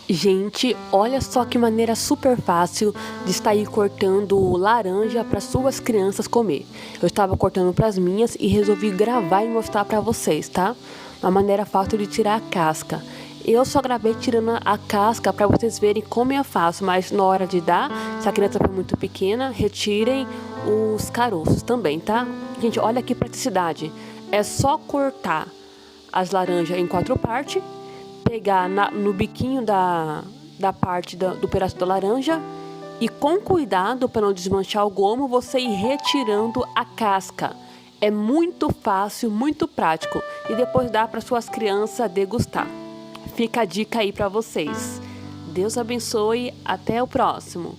Gente, olha só que maneira super fácil de estar aí cortando laranja para suas crianças comer. Eu estava cortando para as minhas e resolvi gravar e mostrar para vocês, tá? Uma maneira fácil de tirar a casca. Eu só gravei tirando a casca para vocês verem como é fácil, mas na hora de dar, se a criança for muito pequena, retirem os caroços também, tá? Gente, olha que praticidade. É só cortar as laranjas em 4 partes, pegar no biquinho da parte do pedaço da laranja e com cuidado para não desmanchar o gomo, você ir retirando a casca. É muito fácil, muito prático e depois dá para suas crianças degustar. Fica a dica aí para vocês. Deus abençoe, até o próximo.